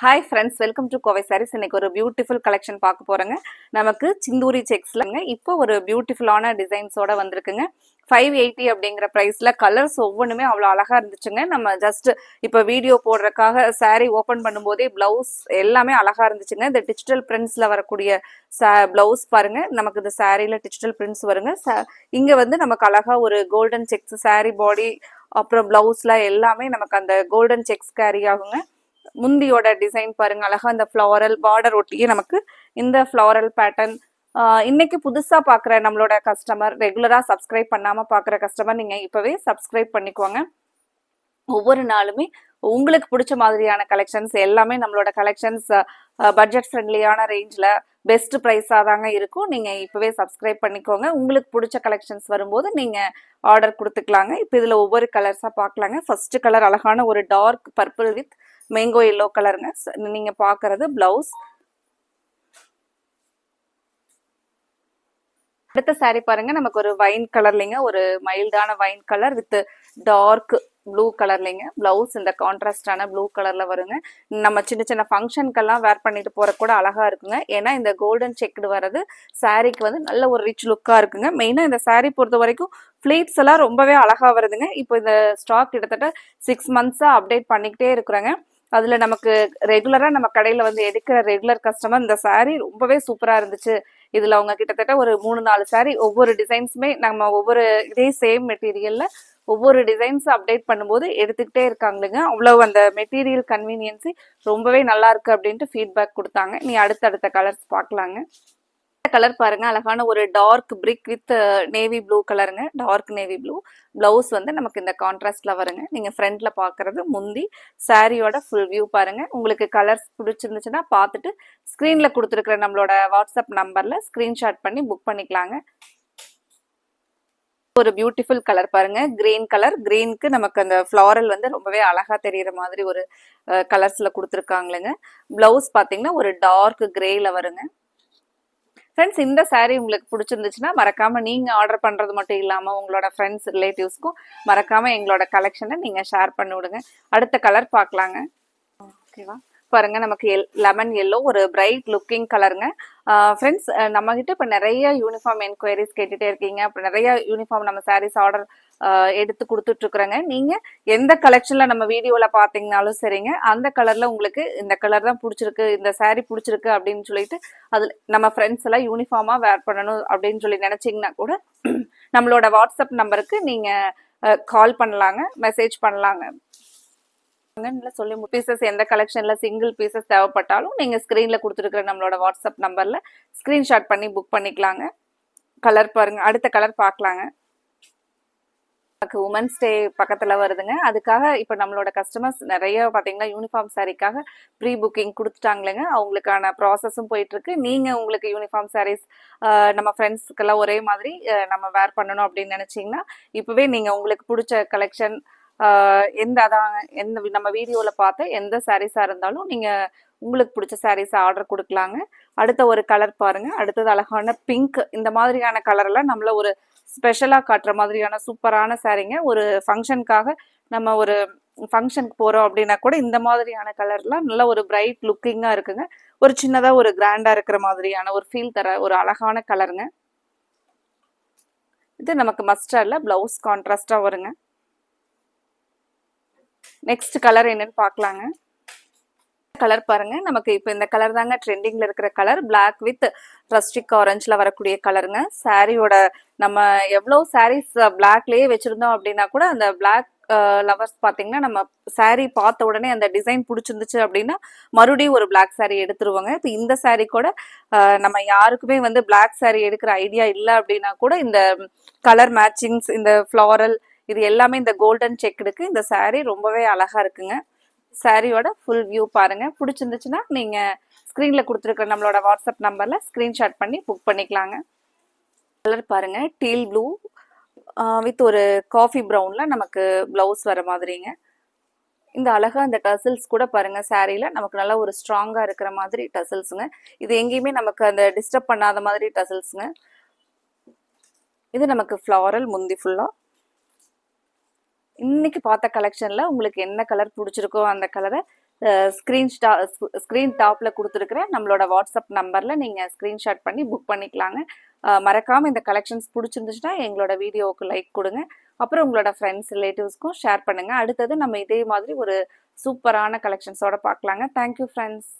Hi friends, welcome to Kovai Sarees. இன்னைக்கு ஒரு beautiful collection பார்க்க போறோங்க. நமக்கு சிந்தூரி செக்ஸ்லங்க இப்போ ஒரு பியூட்டிஃபுல்லான டிசைன்ஸோட வந்திருக்குங்க. 580 அப்படிங்கிற பிரைஸ்ல கலர்ஸ் ஒவ்வொன்றுமே அவ்வளோ அழகா இருந்துச்சுங்க. நம்ம ஜஸ்ட் இப்போ வீடியோ போடுறதுக்காக saree ஓப்பன் பண்ணும்போதே பிளவுஸ் எல்லாமே அழகா இருந்துச்சுங்க. இந்த டிஜிட்டல் பிரிண்ட்ஸ்ல வரக்கூடிய பிளவுஸ் பாருங்க, நமக்கு இந்த சாரீல டிஜிட்டல் பிரிண்ட்ஸ் வருங்க. இங்க வந்து நமக்கு அழகா ஒரு கோல்டன் செக்ஸ் saree பாடி அப்புறம் பிளவுஸ்ல எல்லாமே நமக்கு அந்த கோல்டன் செக்ஸ் கேரி ஆகுங்க. முந்தியோட டிசைன் பாருங்க, அழகா இந்த ஃப்ளாரல் பார்டர் ஒட்டியே நமக்கு இந்த ஃப்ளாரல் பேட்டர்ன். இன்னைக்கு புதுசா பாக்குற நம்மளோட கஸ்டமர், ரெகுலரா சப்ஸ்கிரைப் பண்ணாம பாக்குற கஸ்டமர், நீங்க இப்பவே சப்ஸ்கிரைப் பண்ணிக்கோங்க. ஒவ்வொரு நாளுமே உங்களுக்கு பிடிச்ச மாதிரியான கலெக்ஷன்ஸ் எல்லாமே நம்மளோட கலெக்ஷன்ஸ் பட்ஜெட் ஃப்ரெண்ட்லியான ரேஞ்சில் பெஸ்ட் ப்ரைஸாக தாங்க இருக்கும். நீங்கள் இப்போவே சப்ஸ்கிரைப் பண்ணிக்கோங்க. உங்களுக்கு பிடிச்ச கலெக்ஷன்ஸ் வரும்போது நீங்கள் ஆர்டர் கொடுத்துக்கலாங்க. இப்போ இதில் ஒவ்வொரு கலர்ஸாக பார்க்கலாங்க. ஃபர்ஸ்ட் கலர் அழகான ஒரு dark purple with mango yellow கலருங்க. நீங்கள் பார்க்குறது ப்ளவுஸ். அடுத்த சாரீ பாருங்க, நமக்கு ஒரு வைன் கலர்லிங்க, ஒரு மைல்டான wine colour with dark blue கலர்லிங்க. பிளவுஸ் இந்த கான்ட்ராஸ்டான ப்ளூ கலர்ல வருங்க. நம்ம சின்ன சின்ன ஃபங்க்ஷனுக்கெல்லாம் வேர் பண்ணிட்டு போற கூட அழகா இருக்குங்க. ஏன்னா இந்த கோல்டன் செக்டு வர்றது சாரீக்கு வந்து நல்ல ஒரு ரிச் லுக்கா இருக்குங்க. மெயினா இந்த சாரீ பொறுத்த வரைக்கும் ஃபிளீட்ஸ் எல்லாம் ரொம்பவே அழகா வருதுங்க. இப்போ இந்த ஸ்டாக் கிட்டத்தட்ட 6 months அப்டேட் பண்ணிக்கிட்டே இருக்கிறாங்க. அதுல நமக்கு ரெகுலரா நம்ம கடையில வந்து எடுக்கிற ரெகுலர் கஸ்டமர் இந்த சாரீ ரொம்பவே சூப்பரா இருந்துச்சு, இதுல அவங்க கிட்டத்தட்ட ஒரு 3-4 சாரீ ஒவ்வொரு டிசைன்ஸுமே நம்ம ஒவ்வொரு இதே சேம் மெட்டீரியல்ல ஒவ்வொரு டிசைன்ஸ் அப்டேட் பண்ணும்போது எடுத்துக்கிட்டே இருக்காங்களுங்க. அவ்வளவு அந்த மெட்டீரியல் கன்வீனியன்சி ரொம்பவே நல்லா இருக்கு அப்படின்ட்டு ஃபீட்பேக் கொடுத்தாங்க. நீ அடுத்தடுத்த கலர்ஸ் பார்க்கலாங்க. கலர் பாருங்க, அழகான ஒரு dark brick with navy blue கலருங்க. Dark navy blue. பிளவுஸ் வந்து நமக்கு இந்த கான்ட்ராஸ்ட்ல வருங்க. நீங்க ஃப்ரண்ட்ல பாக்குறது முந்தி. சாரியோட ஃபுல் வியூ பாருங்க. உங்களுக்கு கலர்ஸ் பிடிச்சிருந்துச்சுன்னா பார்த்துட்டு ஸ்கிரீன்ல கொடுத்துருக்கிற நம்மளோட வாட்ஸ்அப் நம்பர்ல ஸ்கிரீன்ஷாட் பண்ணி புக் பண்ணிக்கலாங்க. ஒரு பியூட்டிஃபுல் கலர் பாருங்க, கிரீன் கலர். கிரீனுக்கு நமக்கு அந்த ஃப்ளாரல் வந்து ரொம்பவே அழகா தெரியுற மாதிரி ஒரு கலர்ஸ்ல கொடுத்துருக்காங்களுங்க. பிளவுஸ் பாத்தீங்கன்னா ஒரு டார்க் கிரேல வருங்க. ஃப்ரெண்ட்ஸ், இந்த சாரீ உங்களுக்கு பிடிச்சிருந்துச்சுன்னா மறக்காம நீங்க ஆர்டர் பண்றது மட்டும் இல்லாம உங்களோட ஃப்ரெண்ட்ஸ் ரிலேட்டிவ்ஸ்க்கும் மறக்காம எங்களோட கலெக்ஷனை நீங்க ஷேர் பண்ணி விடுங்க. அடுத்த கலர் பார்க்கலாங்க. ஓகேவா பாருங்க, நமக்கு லெமன் எல்லோ, ஒரு பிரைட் லுக்கிங் கலருங்க. ஃப்ரெண்ட்ஸ், நம்ம கிட்ட இப்போ நிறைய யூனிஃபார்ம் என்கொயரிஸ் கேட்டுட்டே இருக்கீங்க. அப்புறம் நிறைய யூனிஃபார்ம் நம்ம சாரீஸ் ஆர்டர் எடுத்து கொடுத்துட்டு இருக்கிறோங்க. நீங்க எந்த கலெக்ஷன்ல நம்ம வீடியோல பாத்தீங்கன்னாலும் சரிங்க, அந்த கலர்ல உங்களுக்கு இந்த கலர் தான் பிடிச்சிருக்கு, இந்த சாரீ பிடிச்சிருக்கு அப்படின்னு சொல்லிட்டு அதுல நம்ம ஃப்ரெண்ட்ஸ் எல்லாம் யூனிஃபார்மா வேர் பண்ணணும் அப்படின்னு சொல்லி நினைச்சீங்கன்னா கூட நம்மளோட வாட்ஸ்அப் நம்பருக்கு நீங்க கால் பண்ணலாங்க, மெசேஜ் பண்ணலாங்க. சொல்லி பீசஸ் எந்த கலெக்ஷன்ல சிங்கிள் பீசஸ் தேவைப்பட்டாலும் நீங்க ஸ்கிரீன்ல கொடுத்துருக்கிற நம்மளோட வாட்ஸ்அப் நம்பர்ல ஸ்கிரீன்ஷாட் பண்ணி புக் பண்ணிக்கலாங்க. கலர் பாருங்க, அடுத்த கலர் பார்க்கலாங்க. உமன்ஸ் டே பக்கத்துல வருதுங்க. அதுக்காக இப்ப நம்மளோட கஸ்டமர்ஸ் நிறைய பாத்தீங்கன்னா யூனிஃபார்ம் சாரீக்காக ப்ரீ புக்கிங் கொடுத்துட்டாங்களேங்க. அவங்களுக்கான ப்ராசஸும் போயிட்டு இருக்கு. நீங்க உங்களுக்கு யூனிஃபார்ம் சாரீஸ் நம்ம ஃப்ரெண்ட்ஸ்க்கெல்லாம் ஒரே மாதிரி நம்ம வேர் பண்ணணும் அப்படின்னு நினைச்சீங்கன்னா இப்பவே நீங்க உங்களுக்கு பிடிச்ச கலெக்ஷன் எந்த நம்ம வீடியோல பார்த்த எந்த சாரீஸா இருந்தாலும் நீங்க உங்களுக்கு பிடிச்ச சாரீஸ் ஆர்டர் கொடுக்கலாங்க. அடுத்த ஒரு கலர் பாருங்க, அடுத்தது அழகான பிங்க். இந்த மாதிரியான கலர் எல்லாம் நம்மள ஒரு ஸ்பெஷலா காட்டுற மாதிரியான சூப்பரான சாரீங்க. ஒரு ஃபங்க்ஷனுக்காக நம்ம ஒரு ஃபங்க்ஷனுக்கு போறோம் அப்படின்னா கூட இந்த மாதிரியான கலர்லாம் நல்ல ஒரு பிரைட் லுக்கிங்கா இருக்குங்க. ஒரு சின்னதா ஒரு கிராண்டா இருக்கிற மாதிரியான ஒரு ஃபீல் தர ஒரு அழகான கலருங்க. இது நமக்கு மஸ்டர்ட்ல பிளவுஸ் கான்ட்ராஸ்டா வருங்க. நெக்ஸ்ட் கலர் என்னன்னு பார்க்கலாங்க. கலர் பாருங்க, நமக்கு இப்போ இந்த கலர் தாங்க ட்ரெண்டிங்ல இருக்கிற கலர். பிளாக் வித் ரஸ்டிக் ஆரஞ்சுல வரக்கூடிய கலருங்க. சாரியோட நம்ம எவ்வளவு சாரீஸ் பிளாக்லயே வச்சிருந்தோம் அப்படின்னா கூட அந்த பிளாக் லவர்ஸ் பாத்தீங்கன்னா நம்ம சாரீ பார்த்த உடனே அந்த டிசைன் பிடிச்சிருந்துச்சு அப்படின்னா மறுபடியும் ஒரு பிளாக் சாரீ எடுத்துருவாங்க. இப்போ இந்த சாரீ கூட நம்ம யாருக்குமே வந்து பிளாக் சாரீ எடுக்கிற ஐடியா இல்லை அப்படின்னா கூட இந்த கலர் மேட்சிங்ஸ், இந்த ஃப்ளாரல், இது எல்லாமே இந்த கோல்டன் செக்குடுக்கு இந்த சாரீ ரொம்பவே அழகா இருக்குங்க. சாரியோட ஃபுல் வியூ பாருங்க. பிடிச்சிருந்துச்சுன்னா நீங்க ஸ்கிரீன்ல கொடுத்துருக்க நம்மளோட வாட்ஸ்அப் நம்பர்ல ஸ்கிரீன்ஷாட் பண்ணி புக் பண்ணிக்கலாங்க. கலர் பாருங்க, டீல் ப்ளூ வித் ஒரு காஃபி ப்ரௌன்ல நமக்கு பிளவுஸ் வர மாதிரிங்க. இந்த அழகா இந்த டசல்ஸ் கூட பாருங்க, சாரியில நமக்கு நல்லா ஒரு ஸ்ட்ராங்கா இருக்கிற மாதிரி டசல்ஸுங்க. இது எங்கேயுமே நமக்கு அந்த டிஸ்டர்ப் பண்ணாத மாதிரி டசல்ஸுங்க. இது நமக்கு ஃப்ளாரல் முந்தி ஃபுல்லா. இன்னைக்கு பார்த்த கலெக்ஷன்ல உங்களுக்கு என்ன கலர் பிடிச்சிருக்கோ அந்த கலரை ஸ்க்ரீன் டாப்பில் கொடுத்துருக்குறேன் நம்மளோட வாட்ஸ்அப் நம்பரில் நீங்கள் ஸ்க்ரீன்ஷாட் பண்ணி புக் பண்ணிக்கலாங்க. மறக்காமல் இந்த கலெக்ஷன்ஸ் பிடிச்சிருந்துச்சுன்னா எங்களோட வீடியோவுக்கு லைக் கொடுங்க. அப்புறம் உங்களோட ஃப்ரெண்ட்ஸ் ரிலேட்டிவ்ஸ்க்கும் ஷேர் பண்ணுங்கள். அடுத்தது நம்ம இதே மாதிரி ஒரு சூப்பரான கலெக்ஷன்ஸோட பார்க்கலாங்க. Thank you friends.